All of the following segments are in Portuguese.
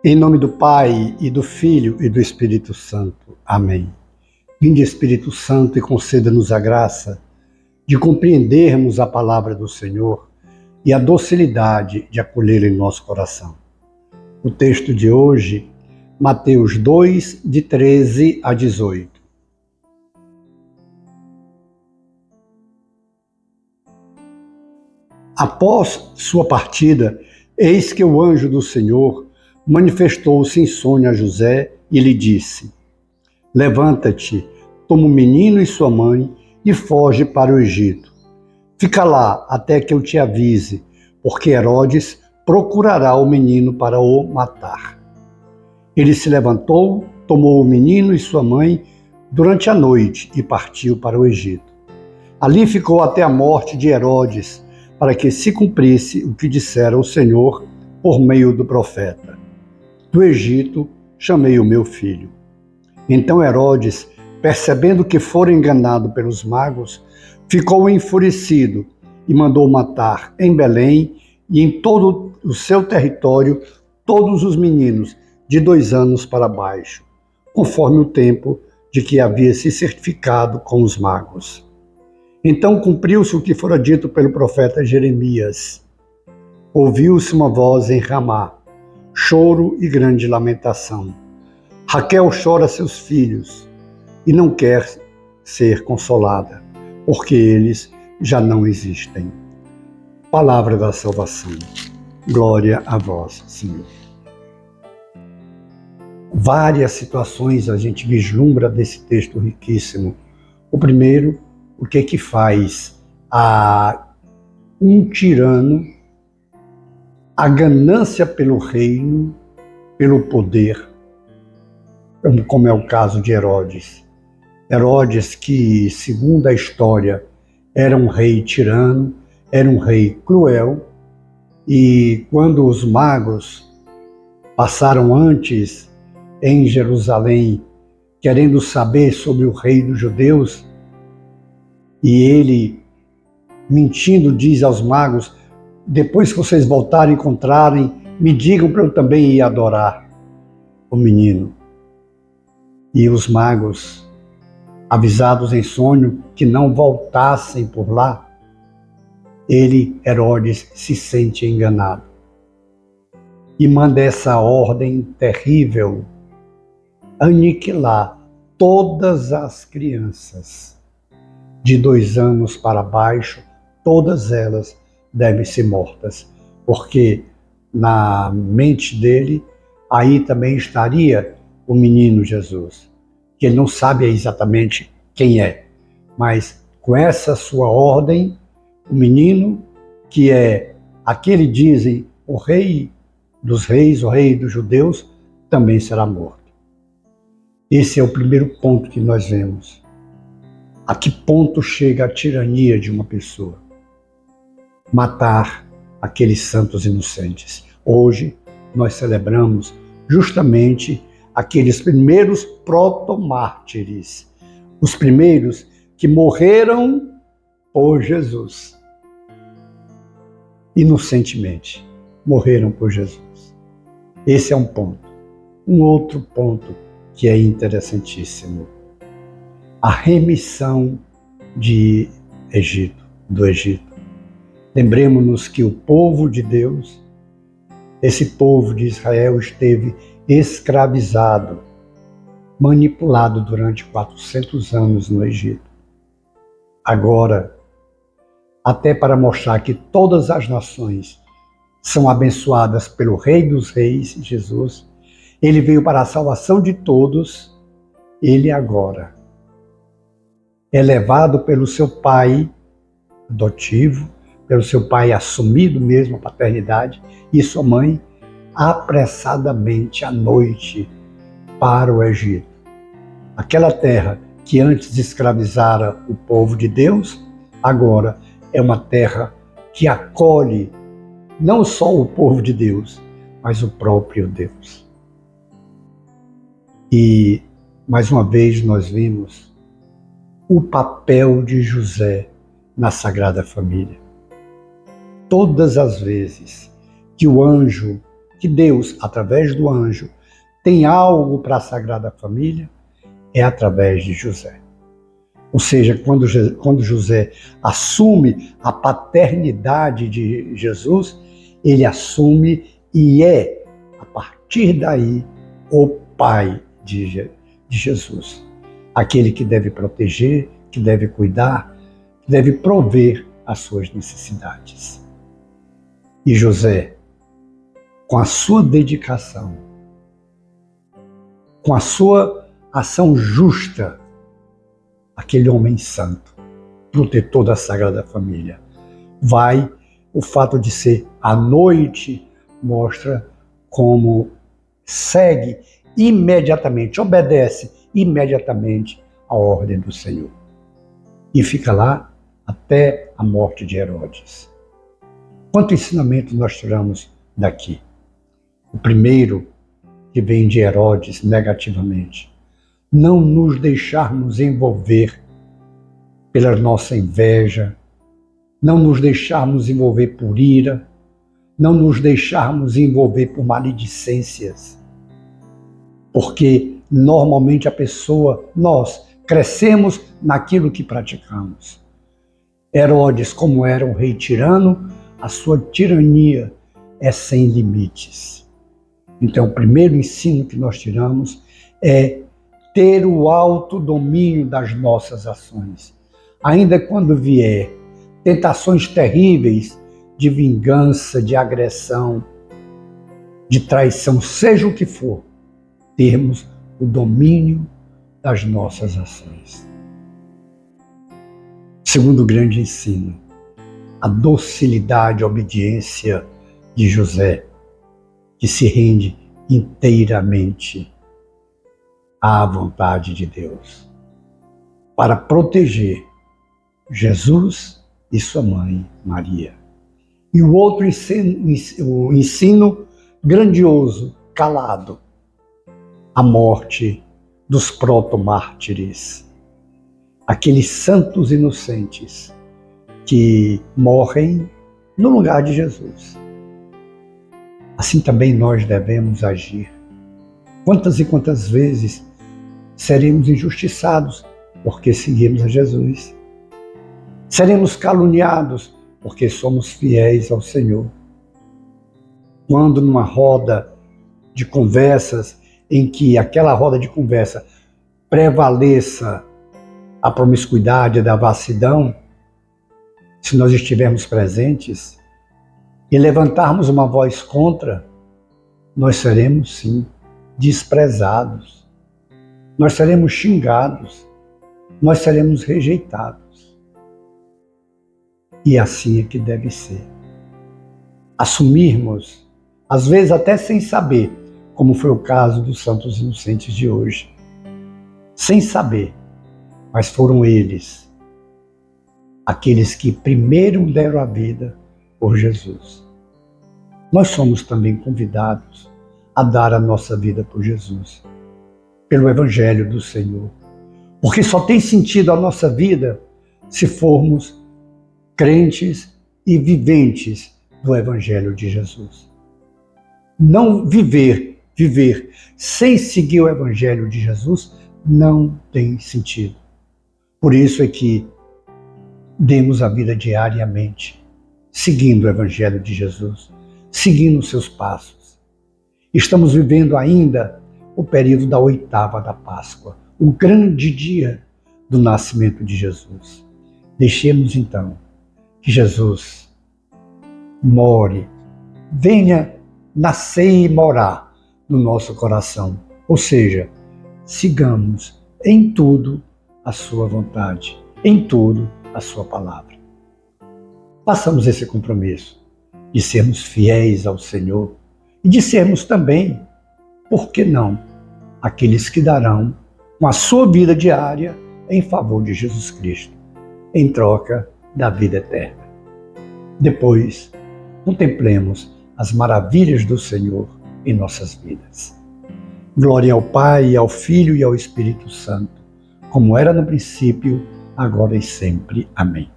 Em nome do Pai, e do Filho, e do Espírito Santo. Amém. Vinde, Espírito Santo, e conceda-nos a graça de compreendermos a palavra do Senhor e a docilidade de acolhê-la em nosso coração. O texto de hoje, Mateus 2, de 13 a 18. Após sua partida, eis que o anjo do Senhor manifestou-se em sonho a José e lhe disse: Levanta-te, toma o menino e sua mãe e foge para o Egito. Fica lá até que eu te avise, porque Herodes procurará o menino para o matar. Ele se levantou, tomou o menino e sua mãe durante a noite e partiu para o Egito. Ali ficou até a morte de Herodes, para que se cumprisse o que dissera o Senhor por meio do profeta: Do Egito chamei o meu filho. Então Herodes, percebendo que fora enganado pelos magos, ficou enfurecido e mandou matar em Belém e em todo o seu território todos os meninos de 2 anos para baixo, conforme o tempo de que havia se certificado com os magos. Então cumpriu-se o que fora dito pelo profeta Jeremias. Ouviu-se uma voz em Ramá, choro e grande lamentação. Raquel chora seus filhos e não quer ser consolada, porque eles já não existem. Palavra da salvação. Glória a vós, Senhor. Várias situações a gente vislumbra desse texto riquíssimo. O primeiro, o que faz a um tirano a ganância pelo reino, pelo poder, como é o caso de Herodes. Herodes, que, segundo a história, era um rei tirano, era um rei cruel, e quando os magos passaram antes em Jerusalém, querendo saber sobre o rei dos judeus, e ele, mentindo, diz aos magos: depois que vocês voltarem e encontrarem, me digam para eu também ir adorar o menino. E os magos, avisados em sonho que não voltassem por lá, Herodes, se sente enganado e manda essa ordem terrível: aniquilar todas as crianças de 2 anos para baixo, todas elas devem ser mortas, porque na mente dele aí também estaria o menino Jesus, que ele não sabe exatamente quem é, mas com essa sua ordem, o menino, que é aquele, dizem, o rei dos reis, o rei dos judeus, também será morto. Esse é o primeiro ponto que nós vemos. A que ponto chega a tirania de uma pessoa? Matar aqueles santos inocentes. Hoje nós celebramos justamente aqueles primeiros protomártires, os primeiros que morreram por Jesus. Inocentemente, morreram por Jesus. Esse é um ponto. Um outro ponto que é interessantíssimo: a remissão do Egito. Lembremos-nos que o povo de Deus, esse povo de Israel, esteve escravizado, manipulado durante 400 anos no Egito. Agora, até para mostrar que todas as nações são abençoadas pelo Rei dos Reis, Jesus, ele veio para a salvação de todos. Ele agora é levado pelo seu pai adotivo, pelo seu pai assumido mesmo a paternidade, e sua mãe, apressadamente à noite para o Egito. Aquela terra que antes escravizara o povo de Deus, agora é uma terra que acolhe não só o povo de Deus, mas o próprio Deus. E, mais uma vez, nós vimos o papel de José na Sagrada Família. Todas as vezes que o anjo que Deus, através do anjo, tem algo para a Sagrada Família, é através de José. Ou seja, quando José assume a paternidade de Jesus, ele assume e é, a partir daí, o pai de Jesus. Aquele que deve proteger, que deve cuidar, que deve prover as suas necessidades. E José, com a sua dedicação, com a sua ação justa, aquele homem santo, protetor da Sagrada Família, o fato de ser à noite, mostra como segue imediatamente, obedece imediatamente a ordem do Senhor. E fica lá até a morte de Herodes. Quanto ensinamento nós tiramos daqui? O primeiro, que vem de Herodes negativamente, não nos deixarmos envolver pela nossa inveja, não nos deixarmos envolver por ira, não nos deixarmos envolver por maledicências, porque normalmente nós crescemos naquilo que praticamos. Herodes, como era um rei tirano, a sua tirania é sem limites. Então, o primeiro ensino que nós tiramos é ter o autodomínio das nossas ações. Ainda quando vier tentações terríveis de vingança, de agressão, de traição, seja o que for, termos o domínio das nossas ações. Segundo grande ensino, a docilidade, a obediência de José, que se rende inteiramente à vontade de Deus, para proteger Jesus e sua mãe, Maria. E o outro o ensino grandioso, calado, a morte dos protomártires, aqueles santos inocentes que morrem no lugar de Jesus. Assim também nós devemos agir. Quantas e quantas vezes seremos injustiçados porque seguimos a Jesus? Seremos caluniados porque somos fiéis ao Senhor. Quando numa roda de conversas, em que aquela roda de conversa prevaleça a promiscuidade, a devassidão, se nós estivermos presentes e levantarmos uma voz contra, nós seremos, sim, desprezados, nós seremos xingados, nós seremos rejeitados. E assim é que deve ser. Assumirmos, às vezes até sem saber, como foi o caso dos santos inocentes de hoje. Sem saber, mas foram eles, aqueles que primeiro deram a vida por Jesus. Nós somos também convidados a dar a nossa vida por Jesus, pelo Evangelho do Senhor. Porque só tem sentido a nossa vida se formos crentes e viventes do Evangelho de Jesus. Não viver sem seguir o Evangelho de Jesus não tem sentido. Por isso é que demos a vida diariamente, seguindo o Evangelho de Jesus, seguindo os seus passos. Estamos vivendo ainda o período da oitava da Páscoa, o grande dia do nascimento de Jesus. Deixemos então que Jesus more, venha nascer e morar no nosso coração. Ou seja, sigamos em tudo a sua vontade, em tudo a sua palavra. Façamos esse compromisso de sermos fiéis ao Senhor e de sermos também, por que não, aqueles que darão com a sua vida diária em favor de Jesus Cristo, em troca da vida eterna. Depois, contemplemos as maravilhas do Senhor em nossas vidas. Glória ao Pai, ao Filho e ao Espírito Santo, como era no princípio, agora e sempre. Amém.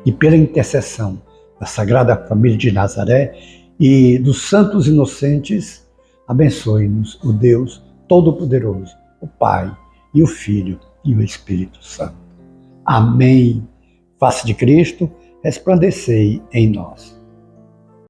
E pela intercessão da Sagrada Família de Nazaré e dos santos inocentes, abençoe-nos o Deus Todo-Poderoso, o Pai e o Filho e o Espírito Santo. Amém. Face de Cristo, resplandecei em nós.